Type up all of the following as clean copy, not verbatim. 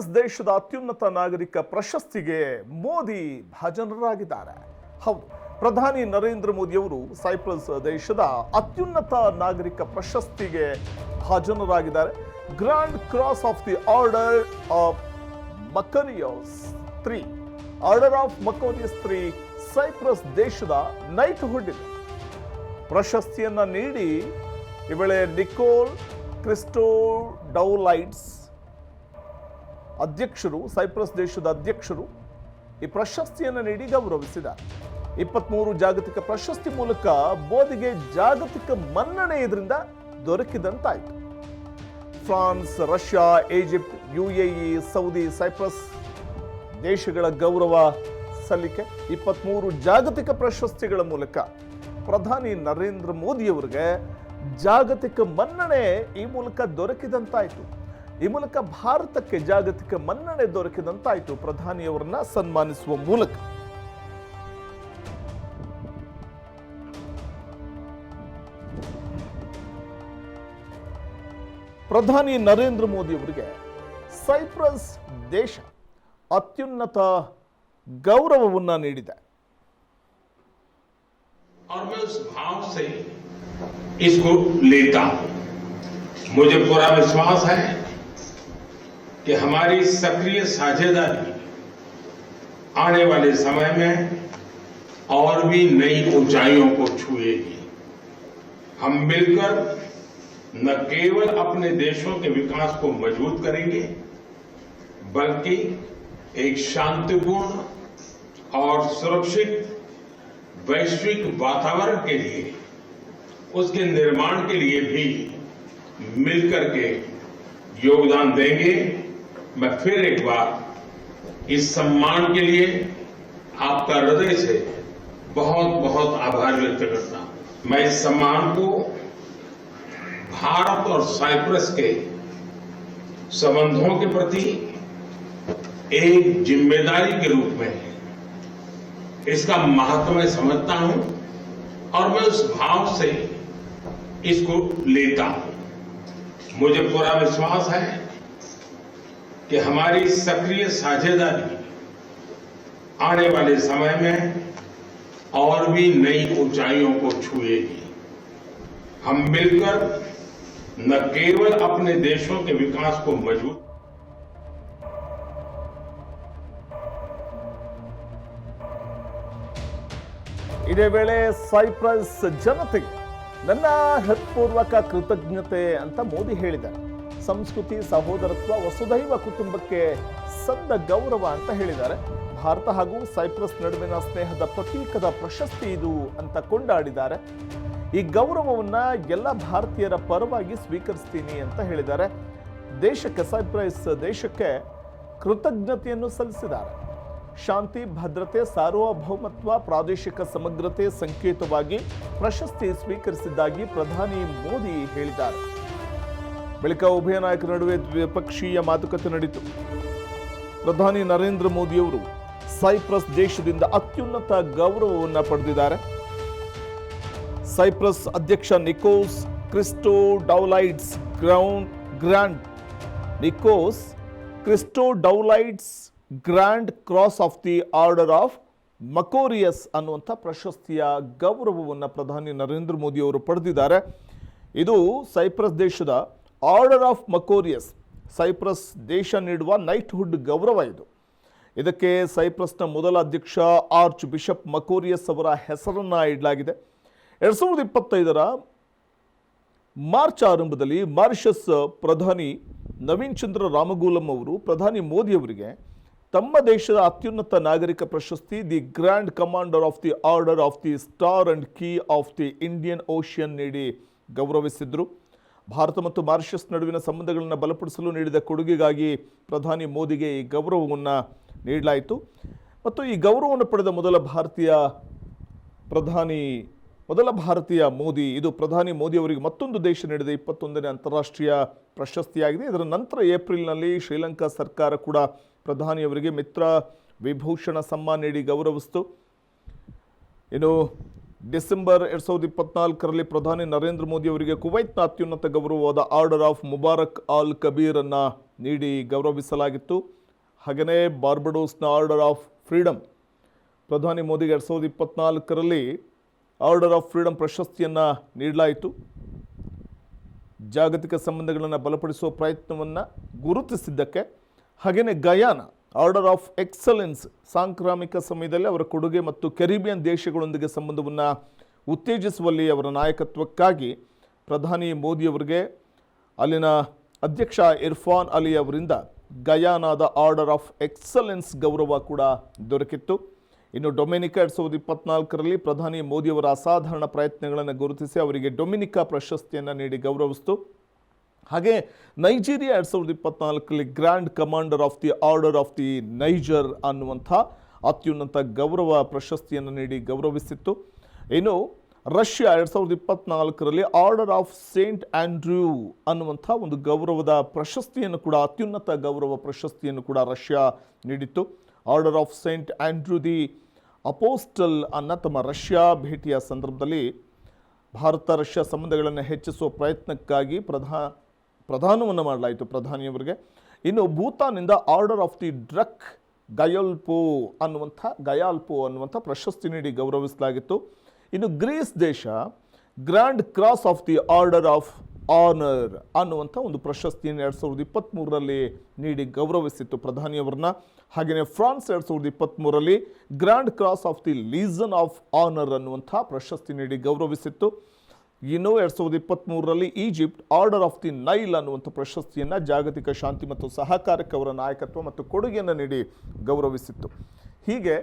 Cyprus ದೇಶದ ಅತ್ಯುನ್ನತ ನಾಗರಿಕ ಪ್ರಶಸ್ತಿಗೆ ಮೋದಿ ಭಾಜನರಾಗಿದ್ದಾರೆ. ಹೌದು, ಪ್ರಧಾನಿ ನರೇಂದ್ರ ಮೋದಿಯವರು ಸೈಪ್ರಸ್ ದೇಶದ ಅತ್ಯುನ್ನತ ನಾಗರಿಕ ಪ್ರಶಸ್ತಿಗೆ ಭಾಜನರಾಗಿದ್ದಾರೆ. Grand cross of the order of Makarios 3 order of Makarios 3 Cyprus ದೇಶದ ನೈಟ್ಹುಡ್ ಇದೆ. ಪ್ರಶಸ್ತಿಯನ್ನ ನೀಡಿ ಈ ವೇಳೆ ನಿಕೋಲ್ ಕ್ರಿಸ್ಟೋಡೌಲೈಡ್ಸ್ ಅಧ್ಯಕ್ಷರು, ಸೈಪ್ರಸ್ ದೇಶದ ಅಧ್ಯಕ್ಷರು ಈ ಪ್ರಶಸ್ತಿಯನ್ನು ನೀಡಿ ಗೌರವಿಸಿದ್ದಾರೆ. 23 ಜಾಗತಿಕ ಪ್ರಶಸ್ತಿ ಮೂಲಕ ಮೋದಿಗೆ ಜಾಗತಿಕ ಮನ್ನಣೆ ಇದರಿಂದ ದೊರಕಿದಂತಾಯಿತು. France, Russia, Egypt, UAE, Saudi, Cyprus ದೇಶಗಳ ಗೌರವ ಸಲ್ಲಿಕೆ 23 ಜಾಗತಿಕ ಪ್ರಶಸ್ತಿಗಳ ಮೂಲಕ ಪ್ರಧಾನಿ ನರೇಂದ್ರ ಮೋದಿಯವರಿಗೆ ಜಾಗತಿಕ ಮನ್ನಣೆ ಈ ಮೂಲಕ ದೊರಕಿದಂತಾಯಿತು. ಈ ಮೂಲಕ ಭಾರತಕ್ಕೆ ಜಾಗತಿಕ ಮನ್ನಣೆ ದೊರಕಿದಂತಾಯಿತು ಪ್ರಧಾನಿಯವರನ್ನ ಸನ್ಮಾನಿಸುವ ಮೂಲಕ. ಪ್ರಧಾನಿ ನರೇಂದ್ರ ಮೋದಿ ಅವರಿಗೆ ಸೈಪ್ರಸ್ ದೇಶ ಅತ್ಯುನ್ನತ ಗೌರವವನ್ನ ನೀಡಿದೆ. और मैं उस भाव से इसको लेता हूं. मुझे पूरा विश्वास है कि हमारी सक्रिय साझेदारी आने वाले समय में और भी नई ऊंचाइयों को छुएगी. हम मिलकर न केवल अपने देशों के विकास को मजबूत करेंगे, बल्कि एक शांतिपूर्ण और सुरक्षित वैश्विक वातावरण के लिए, उसके निर्माण के लिए भी मिलकर के योगदान देंगे. मैं फिर एक बार इस सम्मान के लिए आपका हृदय से बहुत बहुत आभार व्यक्त करता हूं. मैं इस सम्मान को भारत और साइप्रस के संबंधों के प्रति एक जिम्मेदारी के रूप में इसका महत्व मैं समझता हूं और मैं उस भाव से इसको लेता हूं. मुझे पूरा विश्वास है कि हमारी सक्रिय साझेदारी आने वाले समय में और भी नई ऊंचाइयों को छुएगी. हम मिलकर न केवल अपने देशों के विकास को मजबूत ಇದೇ ವೇಳೆ ಸೈಪ್ರಸ್ ಜನತೆಗೆ ನನ್ನ ಹೃತ್ಪೂರ್ವಕ ಕೃತಜ್ಞತೆ ಅಂತ ಮೋದಿ ಹೇಳಿದ್ದಾರೆ. ಸಂಸ್ಕೃತಿ, ಸಹೋದರತ್ವ, ವಸುಧೈವ ಕುಟುಂಬಕ್ಕೆ ಸಂದ ಗೌರವ ಅಂತ ಹೇಳಿದ್ದಾರೆ. ಭಾರತ ಹಾಗೂ ಸೈಪ್ರಸ್ ನಡುವಿನ ಸ್ನೇಹದ ಪ್ರತೀಕದ ಪ್ರಶಸ್ತಿ ಇದು ಅಂತ ಕೊಂಡಾಡಿದ್ದಾರೆ. ಈ ಗೌರವವನ್ನ ಎಲ್ಲ ಭಾರತೀಯರ ಪರವಾಗಿ ಸ್ವೀಕರಿಸ್ತೀನಿ ಅಂತ ಹೇಳಿದ್ದಾರೆ. ಸೈಪ್ರಸ್ ದೇಶಕ್ಕೆ ಕೃತಜ್ಞತೆಯನ್ನು ಸಲ್ಲಿಸಿದ್ದಾರೆ. ಶಾಂತಿ, ಭದ್ರತೆ, ಸಾರ್ವಭೌಮತ್ವ, ಪ್ರಾದೇಶಿಕ ಸಮಗ್ರತೆ ಸಂಕೇತವಾಗಿ ಪ್ರಶಸ್ತಿ ಸ್ವೀಕರಿಸಿದ್ದಾಗಿ ಪ್ರಧಾನಿ ಮೋದಿ ಹೇಳಿದ್ದಾರೆ. ಬಳಿಕ ಉಭಯ ನಾಯಕರ ನಡುವೆ ದ್ವಿಪಕ್ಷೀಯ ಮಾತುಕತೆ ನಡೆಯಿತು. ಪ್ರಧಾನಿ ನರೇಂದ್ರ ಮೋದಿಯವರು ಸೈಪ್ರಸ್ ದೇಶದಿಂದ ಅತ್ಯುನ್ನತ ಗೌರವವನ್ನು ಪಡೆದಿದ್ದಾರೆ. ಸೈಪ್ರಸ್ ಅಧ್ಯಕ್ಷ Nikos Christodoulides grand cross of the order of Makarios ಅನ್ನುವಂಥ ಪ್ರಶಸ್ತಿಯ ಗೌರವವನ್ನು ಪ್ರಧಾನಿ ನರೇಂದ್ರ ಮೋದಿ ಅವರು ಪಡೆದಿದ್ದಾರೆ. ಇದು ಸೈಪ್ರಸ್ ದೇಶದ ಆರ್ಡರ್ ಆಫ್ ಮಕೋರಿಯಸ್, ಸೈಪ್ರಸ್ ದೇಶ ನೀಡುವ ನೈಟ್ಹುಡ್ ಗೌರವ ಇದು. ಇದಕ್ಕೆ ಸೈಪ್ರಸ್ನ ಮೊದಲ ಅಧ್ಯಕ್ಷ ಆರ್ಚ್ ಬಿಷಪ್ ಮಕೋರಿಯಸ್ ಅವರ ಹೆಸರನ್ನು ಇಡಲಾಗಿದೆ. 2025ರ ಮಾರ್ಚ್ ಆರಂಭದಲ್ಲಿ ಮಾರಿಷಸ್ ಪ್ರಧಾನಿ ನವೀನ್ ಚಂದ್ರ ರಾಮಗೂಲಂ ಅವರು ಪ್ರಧಾನಿ ಮೋದಿ ಅವರಿಗೆ ತಮ್ಮ ದೇಶದ ಅತ್ಯುನ್ನತ ನಾಗರಿಕ ಪ್ರಶಸ್ತಿ the grand commander of the order of the star and key of the Indian ocean ನೀಡಿ ಗೌರವಿಸಿದ್ರು. ಭಾರತ ಮತ್ತು ಮಾರಿಷಸ್ ನಡುವಿನ ಸಂಬಂಧಗಳನ್ನು ಬಲಪಡಿಸಲು ನೀಡಿದ ಕೊಡುಗೆಗಾಗಿ ಪ್ರಧಾನಿ ಮೋದಿಗೆ ಈ ಗೌರವವನ್ನು ನೀಡಲಾಯಿತು. ಮತ್ತು ಈ ಗೌರವವನ್ನು ಪಡೆದ ಮೊದಲ ಭಾರತೀಯ ಮೋದಿ, ಇದು ಪ್ರಧಾನಿ ಮೋದಿ ಅವರಿಗೆ ಮತ್ತೊಂದು ದೇಶ ನೀಡಿದ 21ನೇ ಅಂತಾರಾಷ್ಟ್ರೀಯ ಪ್ರಶಸ್ತಿಯಾಗಿದೆ. ಇದರ ನಂತರ ಏಪ್ರಿಲ್ನಲ್ಲಿ ಶ್ರೀಲಂಕಾ ಸರ್ಕಾರ ಕೂಡ ಪ್ರಧಾನಿಯವರಿಗೆ ಮಿತ್ರ ವಿಭೂಷಣ ಸಮ್ಮಾನ ನೀಡಿ ಗೌರವಿಸಿತು. ಇನ್ನು ಡಿಸೆಂಬರ್ 2024ರಲ್ಲಿ ಪ್ರಧಾನಿ ನರೇಂದ್ರ ಮೋದಿ ಅವರಿಗೆ ಕುವೈತ್ನ ಅತ್ಯುನ್ನತ ಗೌರವವಾದ order of Mubarak al Kabeer ಅನ್ನು ನೀಡಿ ಗೌರವಿಸಲಾಗಿತ್ತು. ಹಾಗೆಯೇ ಬಾರ್ಬಡೋಸ್ನ ಆರ್ಡರ್ ಆಫ್ ಫ್ರೀಡಮ್, ಪ್ರಧಾನಿ ಮೋದಿಗೆ 2024ರಲ್ಲಿ ಆರ್ಡರ್ ಆಫ್ ಫ್ರೀಡಮ್ ಪ್ರಶಸ್ತಿಯನ್ನು ನೀಡಲಾಯಿತು. ಜಾಗತಿಕ ಸಂಬಂಧಗಳನ್ನು ಬಲಪಡಿಸುವ ಪ್ರಯತ್ನವನ್ನು ಗುರುತಿಸಿದ್ದಕ್ಕೆ. ಹಾಗೆಯೇ ಗಯಾನ ಆರ್ಡರ್ ಆಫ್ ಎಕ್ಸಲೆನ್ಸ್, ಸಾಂಕ್ರಾಮಿಕ ಸಮಯದಲ್ಲಿ ಅವರ ಕೊಡುಗೆ ಮತ್ತು ಕೆರಿಬಿಯನ್ ದೇಶಗಳೊಂದಿಗೆ ಸಂಬಂಧವನ್ನು ಉತ್ತೇಜಿಸುವಲ್ಲಿ ಅವರ ನಾಯಕತ್ವಕ್ಕಾಗಿ ಪ್ರಧಾನಿ ಮೋದಿಯವರಿಗೆ ಅಲ್ಲಿನ ಅಧ್ಯಕ್ಷ ಇರ್ಫಾನ್ ಅಲಿ ಅವರಿಂದ ಗಯಾನಾದ ಆರ್ಡರ್ ಆಫ್ ಎಕ್ಸಲೆನ್ಸ್ ಗೌರವ ಕೂಡ ದೊರಕಿತ್ತು. ಇನ್ನು ಡೊಮಿನಿಕಾ 2024ರಲ್ಲಿ ಪ್ರಧಾನಿ ಮೋದಿಯವರ ಅಸಾಧಾರಣ ಪ್ರಯತ್ನಗಳನ್ನು ಗುರುತಿಸಿ ಅವರಿಗೆ ಡೊಮಿನಿಕಾ ಪ್ರಶಸ್ತಿಯನ್ನು ನೀಡಿ ಗೌರವಿಸಿತು. ಹಾಗೆ ನೈಜೀರಿಯಾ 2024ರಲ್ಲಿ grand commander of the order of the Niger ಅನ್ನುವಂಥ ಅತ್ಯುನ್ನತ ಗೌರವ ಪ್ರಶಸ್ತಿಯನ್ನು ನೀಡಿ ಗೌರವಿಸಿತ್ತು. ಇನ್ನು ರಷ್ಯಾ 2024ರಲ್ಲಿ ಆರ್ಡರ್ ಆಫ್ ಸೇಂಟ್ ಆಂಡ್ರ್ಯೂ ಅನ್ನುವಂಥ ಒಂದು ಗೌರವದ ಪ್ರಶಸ್ತಿಯನ್ನು ಕೂಡ, ಅತ್ಯುನ್ನತ ಗೌರವ ಪ್ರಶಸ್ತಿಯನ್ನು ಕೂಡ ರಷ್ಯಾ ನೀಡಿತ್ತು. Order of Saint Andrew the apostle ಅನ್ನು ತಮ್ಮ ರಷ್ಯಾ ಭೇಟಿಯ ಸಂದರ್ಭದಲ್ಲಿ ಭಾರತ ರಷ್ಯಾ ಸಂಬಂಧಗಳನ್ನು ಹೆಚ್ಚಿಸುವ ಪ್ರಯತ್ನಕ್ಕಾಗಿ ಪ್ರದಾನವನ್ನು ಮಾಡಲಾಯಿತು ಪ್ರಧಾನಿಯವರಿಗೆ. ಇನ್ನು ಭೂತಾನಿಂದ order of the Druk Gyalpo ಅನ್ನುವಂಥ ಪ್ರಶಸ್ತಿ ನೀಡಿ ಗೌರವಿಸಲಾಗಿತ್ತು. ಇನ್ನು ಗ್ರೀಸ್ ದೇಶ grand cross of the order of honour ಅನ್ನುವಂಥ ಒಂದು ಪ್ರಶಸ್ತಿಯನ್ನು 2023ರಲ್ಲಿ ನೀಡಿ ಗೌರವಿಸಿತ್ತು ಪ್ರಧಾನಿಯವರನ್ನ. ಹಾಗೆಯೇ ಫ್ರಾನ್ಸ್ 2023ರಲ್ಲಿ grand cross of the legion of honour ಅನ್ನುವಂಥ ಪ್ರಶಸ್ತಿ ನೀಡಿ ಗೌರವಿಸಿತ್ತು. ಇನ್ನು 2023ರಲ್ಲಿ Egypt order of the Nile ಅನ್ನುವಂಥ ಪ್ರಶಸ್ತಿಯನ್ನು ಜಾಗತಿಕ ಶಾಂತಿ ಮತ್ತು ಸಹಕಾರಕ್ಕೆ ಅವರ ನಾಯಕತ್ವ ಮತ್ತು ಕೊಡುಗೆಯನ್ನು ನೀಡಿ ಗೌರವಿಸಿತ್ತು. ಹೀಗೆ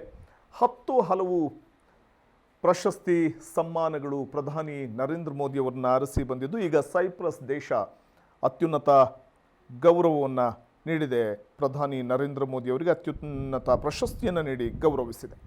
10 ಹಲವು ಪ್ರಶಸ್ತಿ ಸಮ್ಮಾನಗಳು ಪ್ರಧಾನಿ ನರೇಂದ್ರ ಮೋದಿಯವರನ್ನ ಅರಸಿ ಬಂದಿದ್ದು. ಈಗ ಸೈಪ್ರಸ್ ದೇಶ ಅತ್ಯುನ್ನತ ಗೌರವವನ್ನು ನೀಡಿದೆ. ಪ್ರಧಾನಿ ನರೇಂದ್ರ ಮೋದಿ ಅವರಿಗೆ ಅತ್ಯುನ್ನತ ಪ್ರಶಸ್ತಿಯನ್ನು ನೀಡಿ ಗೌರವಿಸಿದೆ.